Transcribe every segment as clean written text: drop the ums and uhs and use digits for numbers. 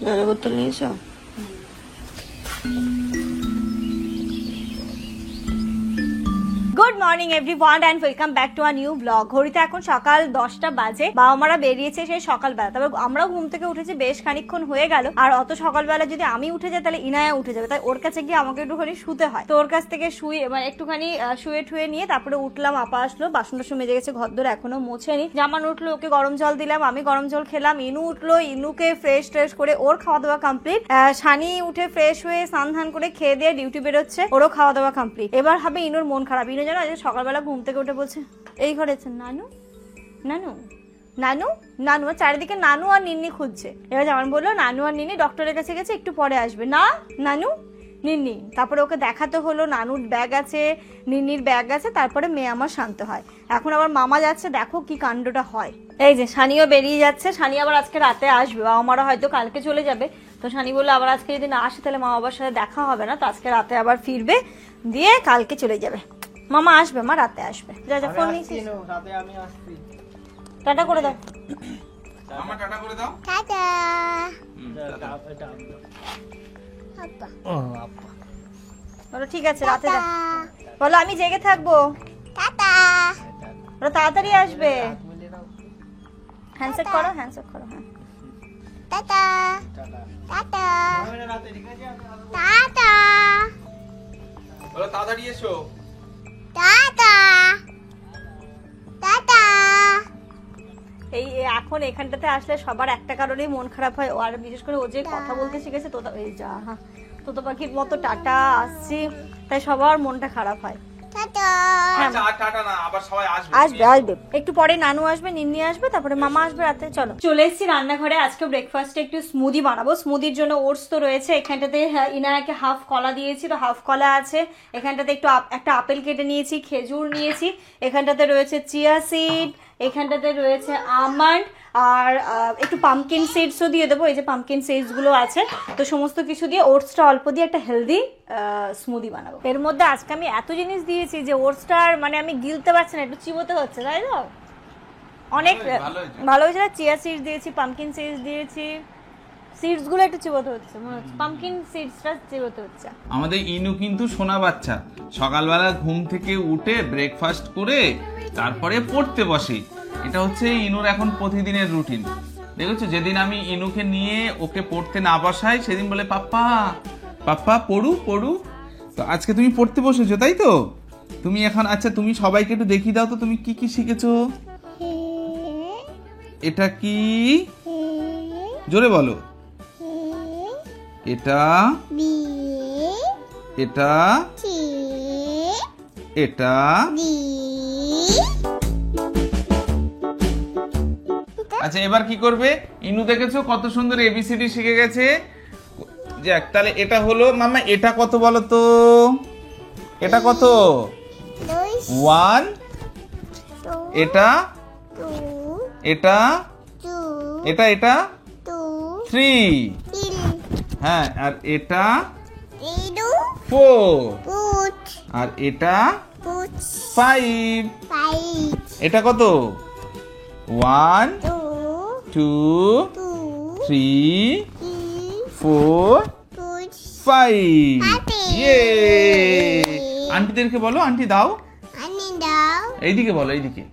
জলের বোতল নিয়েছো? Good morning everyone and welcome back to a new blog. ঘড়িতে এখন সকাল 10টা বাজে। বাবা মারা বেরিয়েছে সেই সকালবেলা, তবে আমরাও ঘুম থেকে উঠেছি বেশ খানিকক্ষণ হয়ে গেল। আর অত সকালবেলা যদি আমি উঠে যাই তাহলে ইনায়া উঠে যাবে, তাই ওর কাছে গিয়ে আমাকে একটুখানি শুতে হয়। তো ওর কাছ থেকে শুয়ে মানে একটুখানি শুয়ে ঠুয়ে নিয়ে তারপরে উঠলাম। আপা আসলো, বাসন টাসন মেজে গেছে, ঘরদোর এখনো মোছেনি। জামান উঠলো, ওকে গরম জল দিলাম, আমি গরম জল খেলাম। ইনু উঠলো, ইনুকে ফ্রেশ ট্রেশ করে ওর খাওয়া দাওয়া কমপ্লিট। সানি উঠে ফ্রেশ হয়ে স্নান ধান করে খেয়ে দিয়ে ডিউটি বেরোচ্ছে, ওরও খাওয়া দাওয়া কমপ্লিট। এবার হবে ইনুর মন খারাপ। ইনু জানো আজকে সকালবেলা ঘুম থেকে উঠে বলছে এই ঘরে নানু নানু নানু নানু, চারিদিকে নানু আর নিন্নি খুঁজছে। এবার যেমন বললো নানু আর নিন্নি ডক্টরের কাছে গেছে, একটু পরে আসবে। না নানু নিন্নি, তারপরে ওকে দেখাতে হলো নানুর ব্যাগ আছে, নিন্নির ব্যাগ আছে, তারপরে মেয়ে আমার শান্ত হয়। এখন আবার মামা যাচ্ছে, দেখো কি কাণ্ডটা হয়। এই যে সানিও বেরিয়ে যাচ্ছে। সানি আবার আজকে রাতে আসবে, বাবা মারা হয়তো কালকে চলে যাবে। তো সানি বললো আবার আজকে যদি না আসে তাহলে মা বাবার সাথে দেখা হবে না, তো আজকে রাতে আবার ফিরবে, দিয়ে কালকে চলে যাবে। মামা আসবে, মা রাতে আসবে। যা যা ফোন নিয়েছিস, রাতে আমি আসছি। টাটা করে দাও। মামা টাটা করে দাও। টাটা। আপা। ও আপা। বলো ঠিক আছে, রাতে বলো আমি জেগে থাকবো। টাটা। ওরা তাড়াতাড়ি আসবে। হ্যান্ডসেট করো, হ্যান্ডসেট করো। হ্যাঁ টাটা। টাটা। টাটা। আমি রাতে ঠিক আছে আমি আসবো। টাটা। বলো তাড়াতাড়ি এসো। টাটা। টাটা। এই এখন এখানটাতে আসলে সবার একটা কারণেই মন খারাপ হয়, আর বিশেষ করে ও যে কথা বলতে শিখেছে তোতা, এই যা হ্যাঁ তোতা পাখির মতো টাটা আসছি, তাই সবার মনটা খারাপ হয়। টাটা। আচ্ছা আর টাটা না, আবার সবাই আসবে। আসবে আসবে একটু পরে, নানু আসবে, নিন্নি আসবে, তারপরে মামা আসবে রাতে। চলো চলে এসেছি রান্নাঘরে। আজকে ব্রেকফাস্টে একটু স্মুদি বানাবো। স্মুদির জন্য ওটস তো রয়েছে, এখানটাতে ইনায়াকে হাফ কলা দিয়েছি, তো হাফ কলা আছে। এখানটাতে একটু একটা আপেল কেটে নিয়েছি, খেজুর নিয়েছি, এখানটাতে রয়েছে চিয়া সিড, এখানটাতে রয়েছে আমন্ড, আর একটু পামকিন সিডসও দিয়ে দেবো। এই যে পামকিন সিডস গুলো আছে, তো সমস্ত কিছু দিয়ে ওটসটা অল্প দিয়ে একটা হেলদি স্মুদি বানাবো। এর মধ্যে আজকে আমি এত জিনিস দিয়েছি যে ওটসটার মানে আমি গিলতে পারছি না, একটু চিবোতে হচ্ছে, তাই তো অনেক ভালো হয়েছে। চিয়া সিডস দিয়েছি, পামকিন সিডস দিয়েছি, সিডস গুলো একটু চিবোতে হচ্ছে, মনে হচ্ছে পামকিন সিডসটা চিবোতে হচ্ছে। আমাদের ইনু কিন্তু সোনা বাচ্চা, সকালবেলা ঘুম থেকে উঠে ব্রেকফাস্ট করে তারপরে পড়তে বসে। এটা হচ্ছে ইনুর এখন প্রতিদিনের রুটিন। দেখেছো, যেদিন আমি ইনুকে নিয়ে ওকে পড়তে না বসাই সেদিন বলে পাপ্পা পাপ্পা পড়ু পড়ু। তো আজকে তুমি পড়তে বসেছো তাই তো? তুমি এখন আচ্ছা তুমি সবাইকে একটু দেখিয়ে দাও তো তুমি কি কি শিখেছো। এটা কি, জোরে বলো। এটা বি। এটা সি। এটা ডি। আচ্ছা এবার কি করবে? ইনু দেখেছো কত সুন্দর এবিসিডি শিখে গেছে। যাক তাহলে এটা হলো মামা, এটা কত বলো তো? এটা কত? 1, এটা এটা এটা এটা 3, হ্যাঁ, আর এটা 4, আর এটা 5। এটা কত? 1, 2, 3, 4, 5। ইয়ে, আন্টিদেরকে বলো, আন্টি দাও। এইদিকে বলো, এইদিকে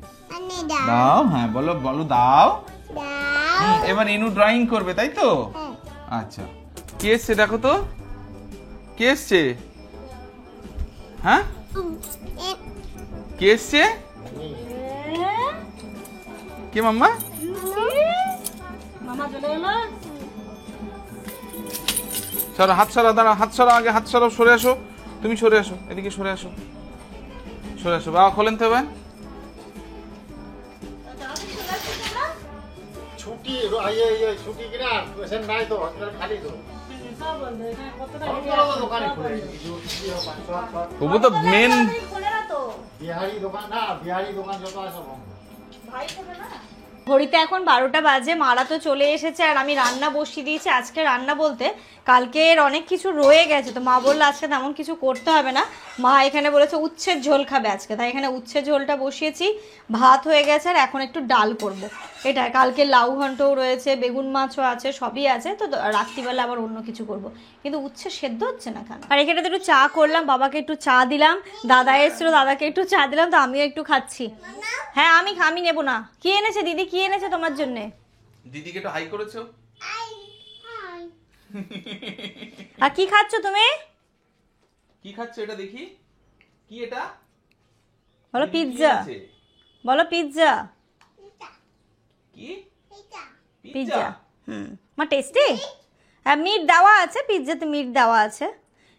দাও। হ্যাঁ বলো বলো দাও। এবার ইনু ড্রয়িং করবে তাই তো? আচ্ছা কে এসছে দেখো তো, কে এসছে? হ্যাঁ কে এসছে? কে মাম্মা? মামা চলে এলো। সরো, হাত সরাও, দাঁড়াও, হাত সরাও, আগে হাত সরাও, সরে আসো, তুমি সরে আসো, এদিকে সরে আসো, সরে আসো। বাবা খোলেন তো এবার। ছুটি ছুটি কিনা পেশেন্ট নাই তো, হসপিটাল খালি তো। দোকানে খুলে তবু তো মেন বিহারি দোকান না, বিহারি দোকান যত আছে ভাই থাকে না। ঘড়িতে এখন 12টা বাজে, মারা তো চলে এসেছে আর আমি রান্না বসিয়ে দিয়েছি। আজকে রান্না বলতে কালকের অনেক কিছু রয়ে গেছে, তো মা বললো আজকে তেমন কিছু করতে হবে না, মা এখানে বলেছে উচ্ছের ঝোল খাবে আজকে, তাই এখানে উচ্ছের ঝোলটা বসিয়েছি, ভাত হয়ে গেছে আর এখন একটু ডাল করব। এটা কালকে লাউ ঘন্টও রয়েছে, বেগুন মাছও আছে, সবই আছে, তো রাত্রিবেলা আবার অন্য কিছু করব, কিন্তু উচ্ছে সেদ্ধ হচ্ছে না কেন। আর এখানে তো একটু চা করলাম, বাবাকে একটু চা দিলাম, দাদা এসেছিল দাদাকে একটু চা দিলাম, তো আমিও একটু খাচ্ছি। হ্যাঁ আমি নেবো না। কি এনেছে দিদি, কি এনেছে তোমার জন্য? দিদিকে একটু হাই করেছো? আর কি খাচ্ছ তুমি? কি খাচ্ছ এটা দেখি, কি এটা? বলো পিৎজা, বলো পিৎজা। কি পিৎজা? মা টেস্টি। হ্যাঁ মিট দেওয়া আছে, পিৎজাতে মিট দেওয়া আছে,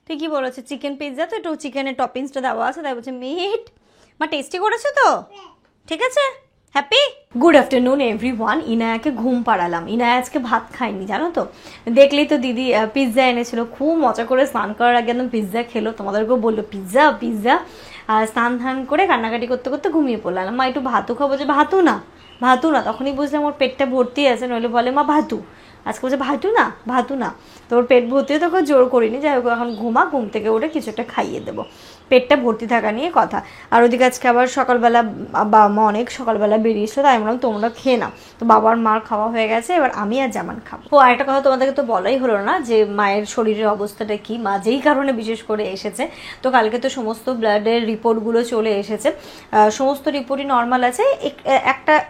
ঠিকই বলেছে, চিকেন পিৎজা তো একটু চিকেনের টপিংসটা দেওয়া আছে, তাই বলছে মিট। মা টেস্টি করেছো তো? ঠিক আছে, হ্যাপি। Good afternoon everyone. ইনায়াকে ঘুম পাড়ালাম, ইনায়া আজকে ভাত খায়নি জানো তো, দেখলেই তো দিদি পিৎজা এনেছিল, খুব মজা করে স্নান করার আগে একদম পিৎজা খেলো, তোমাদেরকেও বললো পিৎজা পিৎজা, আর স্নান ধান করে কান্নাকাটি করতে করতে ঘুমিয়ে পড়লাম। মা একটু ভাতও খাবো, যে ভাতু না, তখনই বুঝলাম ওর পেটটা ভর্তি আছে, নইলে বলে মা ভাতু, আজকে বলছে ভাতু না, তো ওর পেট ভর্তি, তোকে জোর করিনি, যাই হোক এখন ঘুম থেকে উঠে কিছু একটা খাইয়ে দেবো, পেটটা ভর্তি থাকা নিয়ে কথা। আর ওদিকে আজকে আবার সকালবেলা বাবা মা অনেক সকালবেলা বেরিয়েছিল, তাই বললাম তোমরা খেয়ে নাও, তো বাবার মার খাওয়া হয়ে গেছে, এবার আমি আর জামান খাবো। ও আরেকটা কথা তোমাদেরকে তো বলাই হলো না, যে মায়ের শরীরের অবস্থাটা কি, মা যেই কারণে বিশেষ করে এসেছে, তো কালকে তো সমস্ত ব্লাডের রিপোর্টগুলো চলে এসেছে, সমস্ত রিপোর্টই নর্মাল আছে,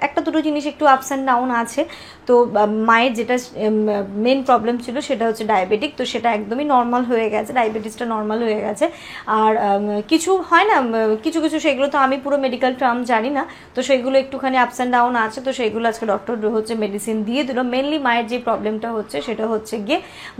একটা দুটো জিনিস একটু আপস অ্যান্ড ডাউন আছে। তো মায়ের যেটা মেন প্রবলেম ছিল সেটা হচ্ছে ডায়াবেটিক, তো সেটা একদমই নর্মাল হয়ে গেছে, ডায়াবেটিসটা নর্মাল হয়ে গেছে। আর কিছু হয় না কিছু সেগুলো তো আমি পুরো মেডিকেল টার্ম জানি না, তো সেগুলো একটুখানি আপস অ্যান্ড ডাউন আছে, তো সেইগুলো আজকে ডক্টর হচ্ছে মেডিসিন দিয়ে দিল। মেনলি মায়ের যে প্রবলেমটা হচ্ছে সেটা হচ্ছে গিয়ে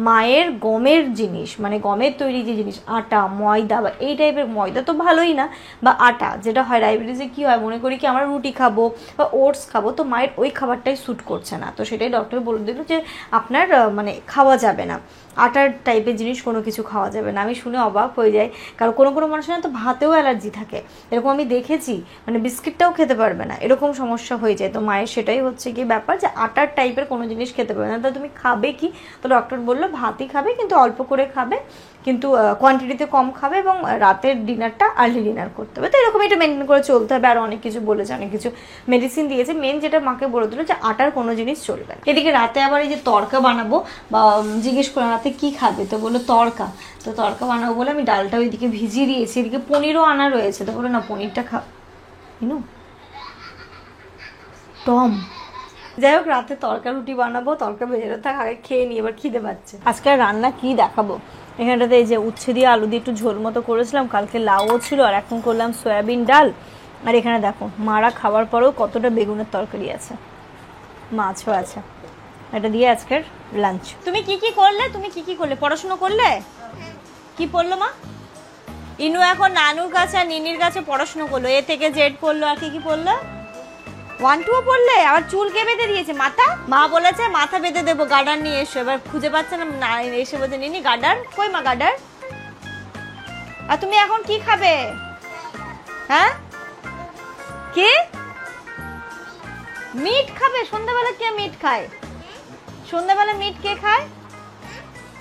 মায়ের গমের জিনিস, মানে গমের তৈরি যে জিনিস, আটা ময়দা বা এই টাইপের, ময়দা তো ভালোই না, বা আটা যেটা হয় ডায়াবেটিসে কী হয়, মনে করি কি আমরা রুটি খাবো বা ওটস খাবো, তো মায়ের ওই খাবারটাই স্যুট করছে না, তো সেটাই ডক্টর বলে দিল যে আপনার মানে খাওয়া যাবে না, আটার টাইপের জিনিস কোনো কিছু খাওয়া যাবে না। আমি শুনে অবাক হয়ে যাই, কারণ কোনো মানুষের তো ভাতেও অ্যালার্জি থাকে, এরকম আমি দেখেছি, মানে বিস্কিটটাও খেতে পারবে না, এরকম সমস্যা হয়ে যায়। তো মায়ের সেটাই হচ্ছে কি ব্যাপার, যে আটার টাইপের কোনো জিনিস খেতে পারবে না। তো তুমি খাবে কি, তো ডক্টর বললো ভাতই খাবে, কিন্তু অল্প করে খাবে, কিন্তু কোয়ান্টিটিতে কম খাবে, এবং রাতের ডিনারটা আর্লি ডিনার করতে হবে, তো এরকম এটা মেনটেন করে চলতে হবে। আর অনেক কিছু বলেছে, অনেক কিছু মেডিসিন দিয়েছে, মেন যেটা মাকে বলে দিল যে আটার কোনো জিনিস চলবে না। এদিকে রাতে আবার এই যে তড়কা বানাবো, বা জিজ্ঞেস করে রাতে কি খাবে, তো বললো তড়কা, তো তড়কা বানাবো বলে আমি ডালটা ওইদিকে ভিজিয়ে দিয়েছি, এদিকে পনিরও আনা রয়েছে, তো বলো না পনিরটা টম। যাই হোক রাতে তড়কা রুটি বানাবো, তড়কা ভেজে থাক, আগে খেয়ে নিই, এবার খিদে পাচ্ছে। আজকে রান্না কি দেখাবো, এখানটাতে এই যে উচ্ছে দিয়ে আলু দিয়ে একটু ঝোল মতো করেছিলাম, কালকে লাউও ছিল, আর এখন করলাম সয়াবিন ডাল। আর এখানে দেখো মারা খাওয়ার পরেও কতটা বেগুনের তরকারি আছে, মাছও আছে, এটা দিয়ে আজকের লাঞ্চ। তুমি কি কি করলে, পড়াশোনা করলে? কি পড়লো মা? ইনু এখন নানুর কাছে আর নিনির কাছে পড়াশোনা করলো, এ থেকে জেড পড়লো, আর কি পড়লো, 1 2 পড়লে। আবার চুল কে বেঁধে দিয়েছে, মাথা? মা বলেছে মাথা বেঁধে দেবো, গার্ডার নিয়ে এসো, এবার খুঁজে পাচ্ছে না, এসে বলছে নিনি গার্ডার কই, মা গার্ডার। আর তুমি এখন কি খাবে? হ্যাঁ কি মিট খাবে? সন্ধ্যাবেলা কে মিট খায়? সন্ধ্যাবেলা মিট কে খায়?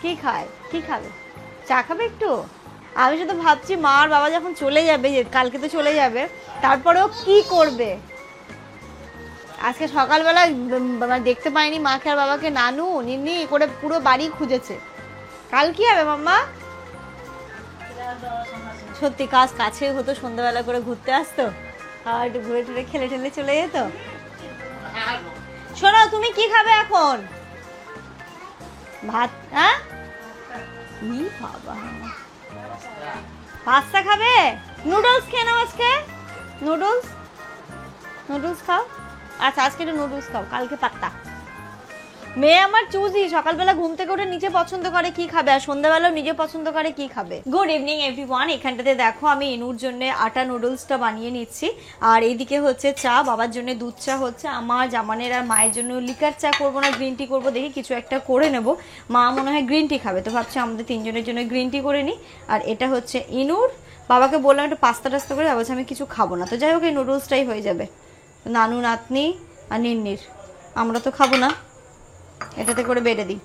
কি খায়, কি খাবে? চা খাবে একটু? আমি শুধু ভাবছি মা আর বাবা যখন চলে যাবে, কালকে তো চলে যাবে, তারপরেও কি করবে। আজকে সকালবেলা দেখতে পাইনি মাকে আর বাবাকে, নানু নিনি করে পুরো বাড়ি খুঁজেছে। কাল কি হবে মাম্মা? সত্যি কাজ কাছে হতো, সন্ধ্যাবেলা করে ঘুরতে আসতো, আর একটু ঘুরে টুরে খেলে ঠেলে চলে যেত। শোনো তুমি কি খাবে এখন? ভাত? হ্যাঁ বাবা, পাস্তা খাবে? নুডলস খেয়ে নাও আজকে, নুডলস খাও। আচ্ছা আজকে একটু নুডলস খাও, কালকে পাত্তা। মেয়ে আমার চুজি, সকালবেলা ঘুম থেকে উঠে নিজে পছন্দ করে কি খাবে, আর সন্ধ্যাবেলাও নিজে পছন্দ করে কি খাবে। Good evening everyone. এখানটাতে দেখো আমি ইনুর জন্য আটা নুডলসটা বানিয়ে নিচ্ছি, আর এইদিকে হচ্ছে চা, বাবার জন্য দুধ চা হচ্ছে, আমার জামানের আর মায়ের জন্য লিকার চা করবো না গ্রিন টি করবো, দেখি কিছু একটা করে নেব। মা মনে হয় গ্রিন টি খাবে, তো ভাবছি আমাদের 3 জনের জন্য গ্রিন টি করে নিই। আর এটা হচ্ছে ইনুর, বাবাকে বললাম একটু পাস্তা টাস্তা করে, ভাবছি আমি কিছু খাবো না, তো যাই হোক এই নুডলসটাই হয়ে যাবে। নানু নাতনি আর নিন্নির, আমরা তো খাবো না, এটাতে করে বেড়ে দিই।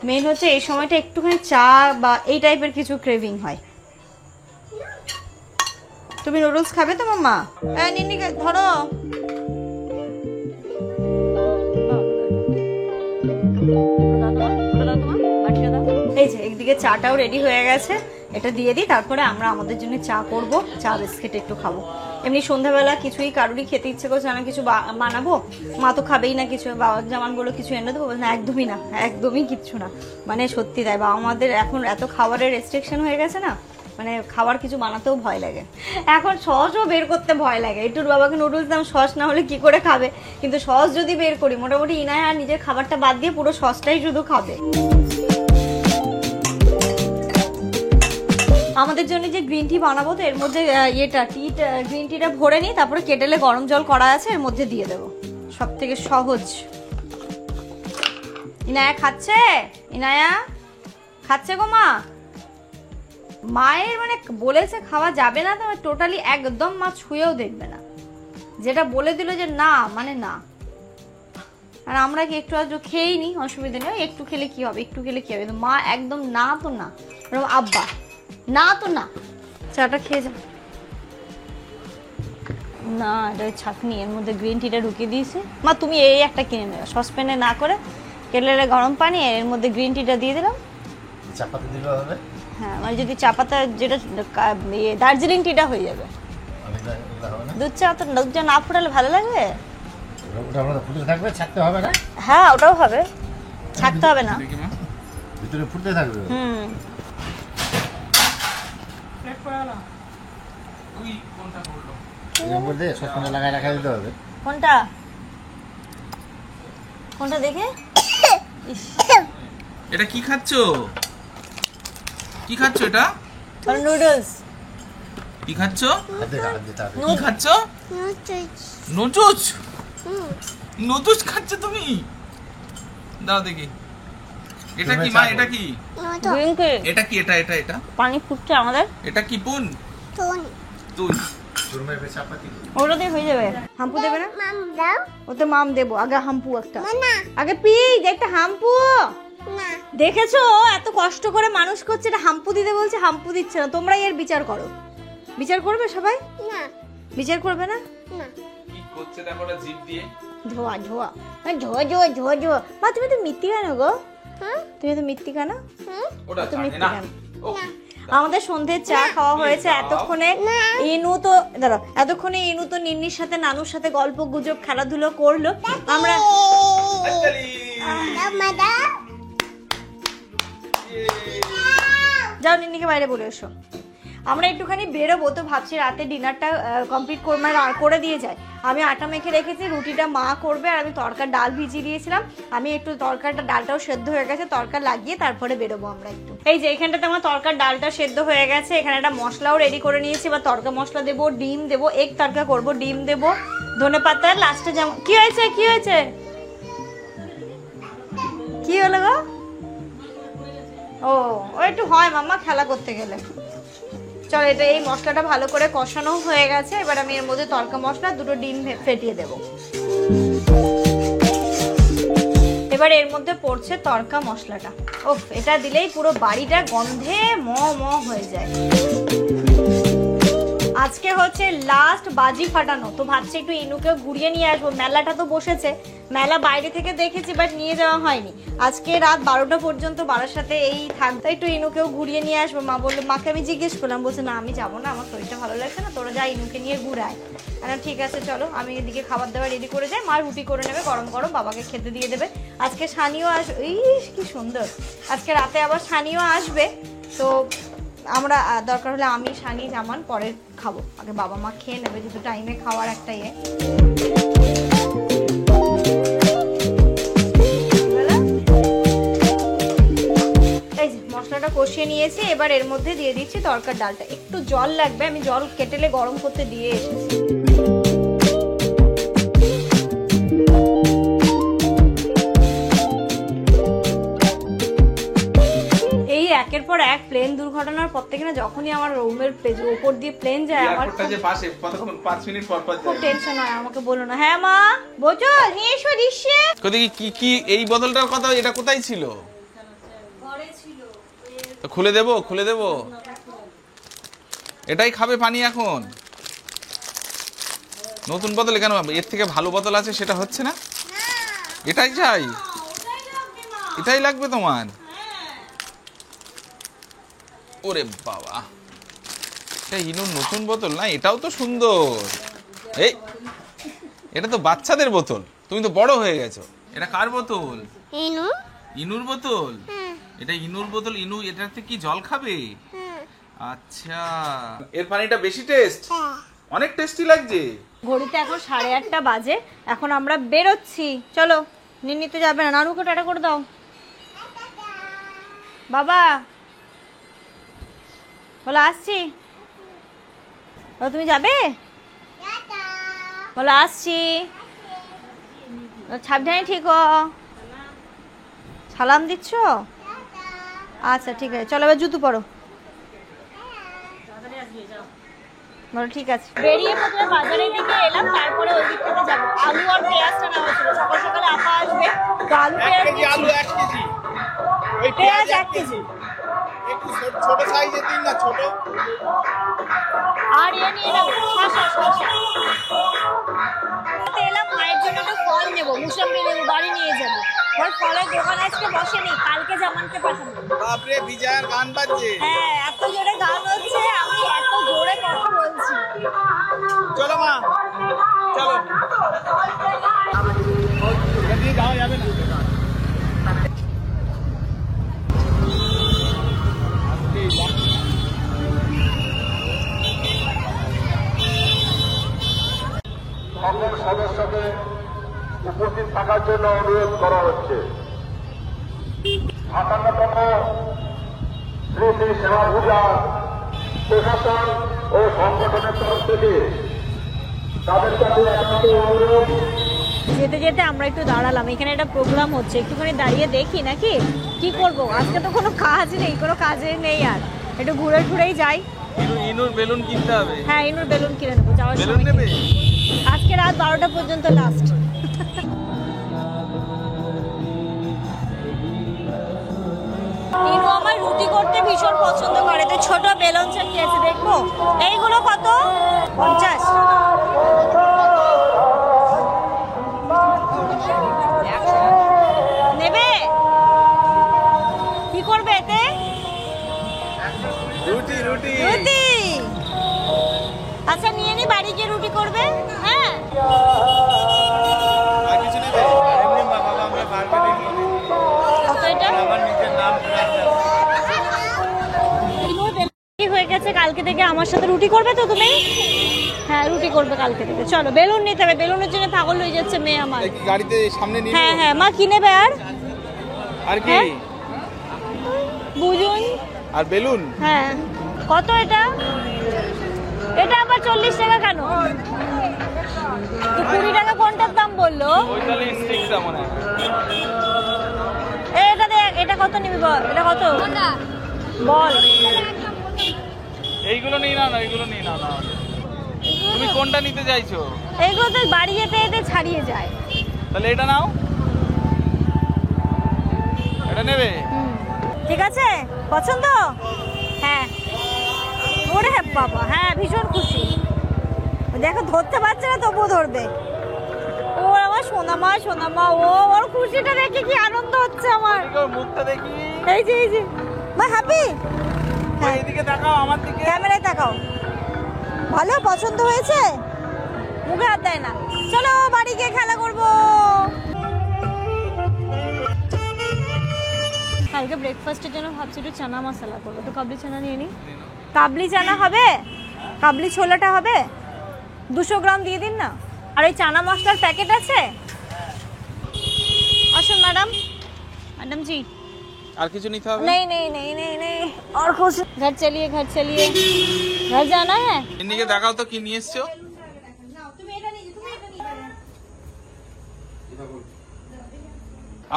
মেন হচ্ছে এই সময়টা একটুখানি চা বা এই টাইপের কিছু ক্রেভিং হয়। তুমি নুডলস খাবে তো মাম্মা? নিন্নি ধরো। এই যে একদিকে চাটাও রেডি হয়ে গেছে, এটা দিয়ে দিই, তারপরে আমরা আমাদের জন্য চা করব, চা বিস্কিট একটু খাবো। এমনি সন্ধ্যাবেলা কিছুই কারুরই খেতে ইচ্ছে করছে না, কিছু বানাবো, মা তো খাবেই না কিছু, বাবার জামান বলে কিছু এনে দেবো না, একদমই না, একদমই কিচ্ছু না। মানে সত্যি তাই, বাবা আমাদের এখন এত খাবারের রেস্ট্রিকশন হয়ে গেছে না, মানে খাবার কিছু বানাতেও ভয় লাগে। এখন সসও বের করতে ভয় লাগে, একটু বাবাকে নুডলস দাম, সস না হলে কি করে খাবে, কিন্তু সস যদি বের করি মোটামুটি ইনায় আর নিজের খাবারটা বাদ দিয়ে পুরো সসটাই শুধু খাবে। আমাদের জন্য যে গ্রিন টি বানাবো, তো এর মধ্যে গ্রিন টিটা ভরে নিই, তারপরে কেটেলে গরম জল করা আছে, এর মধ্যে দিয়ে দেবো, সব থেকে সহজ। ইনায়া খাচ্ছে, ইনায়া খাচ্ছে গো মা। মায়ের মানে বলেছে খাওয়া যাবে না, তো টোটালি একদম মা ছুঁয়েও দেখবে না, যেটা বলে দিল যে না মানে না। আর আমরা কি একটু আধটু খেয়েই নি, অসুবিধা নেই, একটু খেলে কি হবে, একটু খেলে কি হবে, কিন্তু মা একদম না তো না, আব্বা না তো না। চাটা খেয়ে যা না, এটা ছাঁকনি, এর মধ্যে গ্রিন টিটা ঢুকিয়ে দিয়েছে। মা তুমি এই একটা কিনে নেবে, সসপ্যানে না করে কেটলে গরম পানি, এর মধ্যে গ্রিন টিটা দিয়ে দিলাম। চা পাতা দিলে হবে? হ্যাঁ, মানে যদি চা পাতা, যেটা দার্জিলিং টিটা হয়ে যাবে। দুধ চা তো দুধ চা না ফোটালে ভালো লাগবে? ওটা আমাদের ফুটে থাকবে, ছাকতে হবে না? হ্যাঁ ওটাও হবে, ছাকতে হবে না, ভিতরে ফুটতে থাকবে। সসপ্যানে লাগাই রাখা দিতে হবে। কোনটা কোনটা দেখে? এটা কি খাচ্ছো? কি খাচ্ছো এটা? নুডলস। কি খাচ্ছো? হাতে কি খাচ্ছো? নুডলস। নুডলস খাচ্ছো তুমি? দাও দেখি। এটা কি মা? এটা কি? Green tea. এটা কি? এটা এটা এটা পানি ফুটছে আমাদের। এটা কি পুন? তুন। ওটা দিয়ে হয়ে যাবে। হাম্পু দেবে না? মাম দাও ওতে মাম দেবো, আগে হাম্পু একটা, না আগে পিজ একটা হাম্পু। না দেখেছো এত কষ্ট করে মানুষ করছে, এটা হাম্পু দিতে বলছে, হাম্পু দিচ্ছে না। তোমরাই এর বিচার করো, বিচার করবে সবাই? না বিচার করবে না? না কি করছে দেখো ওটা জিভ দিয়ে। ধোয়া ধোয়া ধোয়া ধোয়া ধোয়া ধোয়া। মা তুমি তো মিথ্যি কেন গো? হুম তুমি তো মিথ্যি কেন? ওটা তুমি জানে না। কেন? ও আমাদের সন্ধ্যের চা খাওয়া হয়েছে, এতক্ষণে ইনু তো দাঁড়াও, এতক্ষণে ইনু তো নিন্নির সাথে নানুর সাথে গল্প গুজব খেলাধুলো করলো। আমরা আচ্ছালি। দাও মা দাও যাও নিন্নিকে বাইরে বলে এসো। আমরা একটুখানি বেরোবো, তো ভাবছি রাতে ডিনারটা কমপ্লিট করে দিয়ে যাই। আমি আটা মেখে রেখেছি, রুটিটা মা করবে, আর আমি তরকার ডাল ভিজিয়ে দিয়েছিলাম। আমি একটু ডালটাও সেদ্ধ হয়ে গেছে, তরকা লাগিয়ে তারপরে বেরোবো আমরা একটু। এই যে এখানটাতে আমার তরকার ডালটা সেদ্ধ হয়ে গেছে, এখানে একটা মশলাও রেডি করে নিয়েছি, বা তরকা মশলা দেবো, ডিম দেবো, এগ তরকা করবো, ডিম দেবো, ধনেপাতা লাস্টে। যেমন কি হয়েছে কি হয়েছে কি হলো গো? ও একটু হয় মাম্মা খেলা করতে গেলে। চলো, এটা এই মশলাটা ভালো করে কষানো হয়ে গেছে, এবার আমি এর মধ্যে তরকা মশলা দুটো ডিম ফেটিয়ে দেব। এবার এর মধ্যে পড়ছে তরকা মশলাটা। ওফ, এটা দিলেই পুরো বাড়িটা গন্ধে ম ম হয়ে যায়। আজকে হচ্ছে লাস্ট বাজি ফাটানো, তো ভাবছি একটু ইনুকেও ঘুরিয়ে নিয়ে আসবো। মেলাটা তো বসেছে, মেলা বাইরে থেকে দেখেছি বাট নিয়ে যাওয়া হয়নি। আজকে রাত 12টা পর্যন্ত বাবার সাথে এই থাকতে, একটু ইনুকেও ঘুরিয়ে নিয়ে আসবো। মা বললো, মাকে আমি জিজ্ঞেস করলাম, বলছে না আমি যাবো না, আমার শরীরটা ভালো লাগছে না, তোরা যা ইনুকে নিয়ে ঘুরায়। ঠিক আছে চলো, আমি এদিকে খাবার দাবার রেডি করে যাই, মা রুটি করে নেবে গরম গরম, বাবাকে খেতে দিয়ে দেবে। আজকে সানিও আসবে, কি সুন্দর, আজকে রাতে আবার সানিও আসবে। তো আমরা দরকার হলে আমি সানি জামান পরে খাবো, আগে বাবা মা খেয়ে নেবে, যেহেতু টাইমে খাওয়ার একটা ইয়ে। এই যে মশলাটা কষিয়ে নিয়েছি, এবার এর মধ্যে দিয়ে দিচ্ছি তরকার ডালটা। একটু জল লাগবে, আমি জল কেটেলে গরম করতে দিয়ে এসেছি। এই একের পর এক প্লেন প্লেন দুর্ঘটনার পর থেকে না যখনই আমার রুমের উপর দিয়ে প্লেন যায় আমার এয়ারপোর্টটা যে পাশে কতক্ষণ 5 মিনিট পর পর খুব যায়। টেনশন হয়, আমাকে বলো না। হ্যাঁ মা বোঝল নিয়ে এসো ডিশে। কোথায় কি কি এই বোতলটার কথা, এটা কোথায় ছিল? তো খুলে দেবো, খুলে দেবো। এটাই খাবে পানি এখন? নতুন বোতল কেন? এর থেকে ভালো বোতল আছে, সেটা হচ্ছে না? এটাই চাই, এটাই লাগবে তোমার? ওরে বাবা, এটা ইনুর নতুন বোতল না? এটাও তো সুন্দর। এই এটা তো বাচ্চাদের বোতল, তুমি তো বড় হয়ে গেছো। এটা কার বোতল? ইনু ইনুর বোতল? হ্যাঁ এটা ইনুর বোতল। ইনু এটাতে কি জল খাবে? হ্যাঁ আচ্ছা, এর পানিটা বেশি টেস্ট, অনেক টেস্টি লাগছে। ঘড়িতে এখন 8:30 বাজে, এখন আমরা বেরোচ্ছি। চলো, নিতে যাবে না? নানুকে টাটা করে দাও। বাবা বলো আসছি। তুমি যাবে? বলো আসছি। সাবধানে ঠিক হ। সালাম দিচ্ছ? আচ্ছা ঠিক আছে, চলো এবার জুতো পরো। বলো ঠিক আছে। বেরিয়ে প্রথমে বাজারের দিকে এলাম, তারপরে ওই দিক থেকে যাবো। আলু আর পেঁয়াজটা নেওয়া ছিল, সকাল সকালে আপা আসবে তো আলু পেঁয়াজ আলু 1 কেজি, ওই পেঁয়াজ 1 কেজি একটু ছোট সাইজের দিন না, ছোট। আর নিয়ে নেবো শসা। এলাম মায়ের জন্য একটু ফল নেবো, মুসম্বি নেবো, বাড়ি নিয়ে যাবো। ওর ফলের দোকান আজকে বসেনি, কালকে জামানকে পাঠাবো। বাপরে, বিজয়ের গান বাজছে। হ্যাঁ এত জোরে গান হচ্ছে, আমি এত জোরে কথা বলছি। চলো মা, চলো। এদিকে যাওয়া যাবে না। সকল সদস্যকে উপস্থিত থাকার জন্য অনুরোধ করা হচ্ছে। 58তম শ্রী শ্রী সেবা পূজা প্রশাসন ও সংগঠনের তরফ থেকে তাদের কাছে একান্ত অনুরোধ। যেতে যেতে আমরা একটু দাঁড়ালাম, এখানে একটা প্রোগ্রাম হচ্ছে, একটুখানি দাঁড়িয়ে দেখি নাকি কি করব। আজকে তো কোনো কাজ নেই, কোনো কাজে নেই, আর একটু ঘুরে ঘুরেই যাই। ইনুর বেলুন কিনতে হবে। হ্যাঁ ইনুর বেলুন কিনে নেবো যাওয়ার বেলুন সময়। নেবে? আজকে রাত 12টা পর্যন্ত লাস্ট। ইনু আমার রুটি করতে ভীষণ পছন্দ করে, তো ছোট বেলুন চাকি আছে দেখবো। এইগুলো কত? 50। নেবে? কি করবে এতে? রুটি রুটি। রুটি। আচ্ছা নিয়ে নি, বাড়ি গিয়ে রুটি করবে। হ্যাঁ আর কিছু নেবে? এমনি মা বাবা আমরা মার্কেটিং করি, কত এটা? আমার নিজের নাম কি হয়ে গেছে, কালকে থেকে আমার সাথে রুটি করবে তো তুমি? হ্যাঁ রুটি করবে কালকে থেকে। চলো বেলুন নিতে হবে, বেলুনের জন্য পাগল হয়ে যাচ্ছে মেয়ে আমার। গাড়িতে সামনে নিয়ে হ্যাঁ হ্যাঁ মা কি নেবে আর? আর কি? হ্যাঁ? বুঝুন। আর বেলুন? হ্যাঁ কত এটা? এটা আবার 40 টাকা কেন? তো 20 টাকা কোনটার দাম বললো? ওইটালে স্টিকটা মনে হয়। এটা দেখ, এটা কত নিবি বল? এটা কত বল? এইগুলো নিয়ে নাও না, এইগুলো নিয়ে নাও না। তুমি কোনটা নিতে চাইছো? এইগুলো তো বাড়ি যেতে যেতে ছাড়িয়ে যায়। তাহলে এটা নাও, এটা নেবে? ঠিক আছে, পছন্দ? হ্যাঁ ওরে বাবা, হ্যাঁ ভীষণ খুশি। দেখো ধরতে পারছে না, তবুও ধরবে। ও আমার সোনামা, ও ওর খুশিটা দেখে কি আনন্দ হচ্ছে আমার। ওর মুখটা দেখি। এই যে মা হ্যাপি। ওই এদিকে তাকাও, আমার দিকে। ক্যামেরায় তাকাও। ভালো পছন্দ হয়েছে? মুখে হাত দেয় না। চলো বাড়ি গিয়ে খেলা করবো। কালকে ব্রেকফাস্টের জন্য ভাবছি একটু চানা মশলা করবো, তো কাবলি চানা নিয়ে নিই। কাবলি চানা হবে? কাবলি ছোলাটা হবে? 200 গ্রাম দিয়ে দিন না। আর ওই চানা মশলার প্যাকেট আছে? আসুন ম্যাডাম জি। আর কিছু নিতে হবে? नहीं और कुछ। घर चलिए घर जाना है। এদিকে দেখাও তো কি নিয়ে এসছো।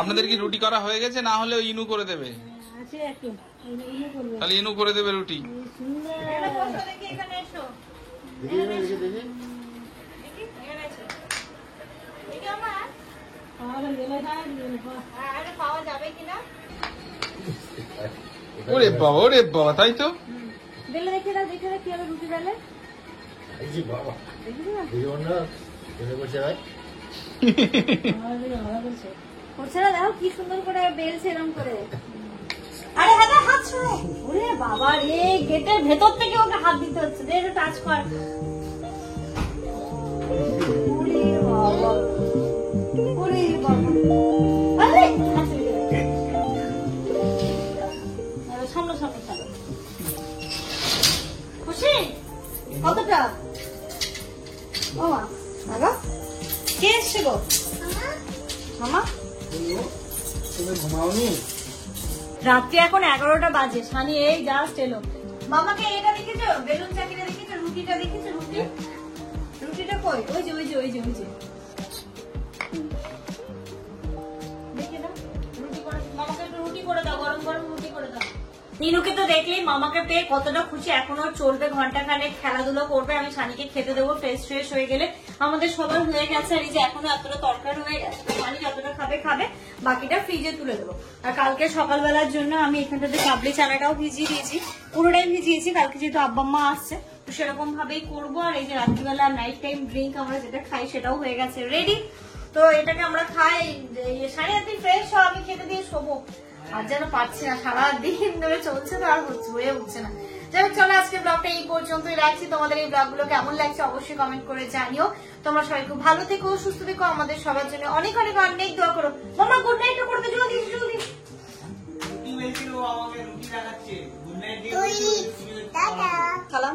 আপনাদের কি রুটি করা হয়ে গেছে, না হলে ইনু করে দেবে? তাহলে ইনু করে দেবে রুটি। এখানে বসো, দেখি এখানে এসো। দেখি দেখি দেখি এখানে এসো। দেখি আমার আরে পাওয়া যাবে কিনা ওরে বাবা তাই তো। বেলে দেখে দাও, দেখে দাও কিভাবে রুটি বেলে। এই যে বাবা দেখি না এই অন্য এনে বসে ভাই করছে না, দেখো কি সুন্দর করে বেলছে এরকম করে। আরে হাতে হাত ছড়ো। ওরে বাবা রে, গেটের ভেতর থেকে ওকে হাত দিতে হচ্ছে। দে একটু টাচ কর। ওরে বাবা, ওরে বাবা, আরে হাত ছড়িয়ে দে। আরে সামনে সামনে চলো। খুশি কতটা? ও মা, বাবা কে এসছে গো? মামা তুমি ঘুমাওনি? রাত্রি এখন 11টা বাজে, সানি এই জাস্ট এলো। মামাকে এটা দেখেছো, বেলুন চাকিটা দেখেছো, রুটিটা দেখেছো? রুটিটা কই? ওই যে দেখে দাও, রুটি করে মামাকে একটু রুটি করে দাও, গরম গরম রুটি করে দাও। নিনুকে তো দেখলেই মামাকে পেয়ে কতটা খুশি। এখনো চলবে ঘন্টাখানেক, খেলাধুলো করবে, আমি সানিকে খেতে দেবো। ফ্রেশ হয়ে গেলে আমাদের সবার হয়ে গেছে। আর এই যে এখনো এতটা তরকারি হয়ে গেছে, সানি যতটা খাবে, বাকিটা ফ্রিজে তুলে দেবো। আর কালকে সকালবেলার জন্য আমি এখানটাতে কাবলি চানাটাও ভিজিয়ে দিয়েছি, পুরোটাই ভিজিয়েছি। কালকে যেহেতু আব্বা মা আসছে তো সেরকম ভাবেই করবো। আর এই যে রাত্রিবেলা নাইট টাইম ড্রিঙ্ক আমরা যেটা খাই সেটাও হয়ে গেছে রেডি। তো এটাকে আমরা খাই। সানি আপনি ফ্রেশ হও, আমি খেতে দিয়ে শোবো। আর যেন পাচ্ছি না, সারাদিন ধরে চলছে তো আর হয়ে উঠছে না। যাই হোক, চলো আজকে ব্লগটা এই পর্যন্তই রাখছি। তোমাদের এই ব্লগগুলো কেমন লাগছে অবশ্যই কমেন্ট করে জানিও। তোমরা সবাই খুব ভালো থেকো, সুস্থ থেকো, আমাদের সবার জন্য অনেক অনেক অনেক দোয়া করো। মামা গুড নাইট করতে জলদি জলদি। টাটা সালাম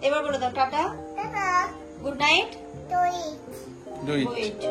এবার বলে দাও, টাটা, টাটা গুড নাইট, তুই দুই ওয়েট।